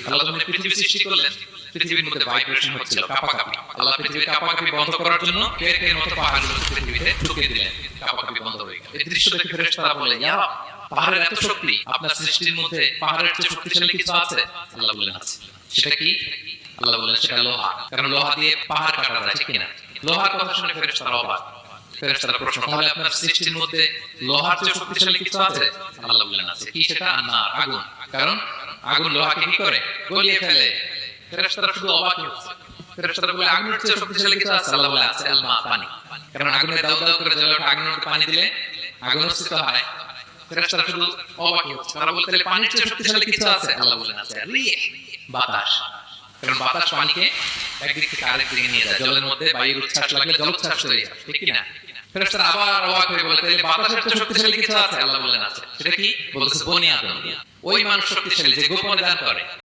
আল্লাহ যখন পৃথিবী সৃষ্টি করলেন, পৃথিবীর মধ্যে ভাইব্রেশন হচ্ছিল, কাঁপাকাঁপি। আল্লাহ পৃথিবীর কাঁপাকাঁপি বন্ধ করার জন্য পেটের মতো পাহাড়গুলো পৃথিবীতে ঢুকিয়ে দিলেন, কাঁপাকাঁপি বন্ধ হয়ে গেল। এই দৃশ্য দেখে ফেরেশতারা বলে, ইয়া রাব, পাহাড়ের এত শক্তি, আপনার সৃষ্টির মধ্যে পাহাড়ের চেয়ে শক্তিশালী কিছু আছে? আল্লাহ বললেন আছে। সেটা কি? আল্লাহ বললেন সেটা লোহা। কারণ লোহা দিয়ে পাহাড় কাটা যায়, ঠিক কিনা? লোহার কথা শুনে ফেরেশতারা অবাক। ফেরেশতারা প্রশ্ন, তাহলে আপনার সৃষ্টির মধ্যে লোহার চেয়ে শক্তিশালী কিছু আছে? আল্লাহ বললেন আছে। কি সেটা? আন্নার, আগুন। কারণ আগুন লোহাকে কি করে? গলিয়ে ফেলে। ফেরেশতারা শুধু অবাক হচ্ছে। ফেরেশতারা বলে, আগুনের চেয়ে শক্তিশালী কিছু আছে? আল্লাহ বলে আছে, আল-মা, পানি। কারণ আগুনে দাউ দাউ করে জ্বলে ওঠা আগুনের মধ্যে পানি দিলে আগুন উৎসিত হয়। ফেরেশতারা শুধু অবাক হচ্ছে। তারা বলে, তাহলে পানির চেয়ে শক্তিশালী কিছু আছে? আল্লাহ বলেন আছে, রিহ, বাতাস। কারণ বাতাস পানিকে একদিক থেকে আরেক দিকে নিয়ে যায়। জলের মধ্যে বায়ুর উচ্ছ্বাস লাগলে জলোচ্ছ্বাস তৈরি হয়, ঠিক কি না? ফেরেশতারা আবার অবাক হয়ে বলে, তাহলে বাতাসের চেয়ে শক্তিশালী কিছু আছে? আল্লাহ বলেন আছে। সেটা কি? বলছে বনি আদম। ওই মানুষ শক্তিশালী যে গোপনে দান করে।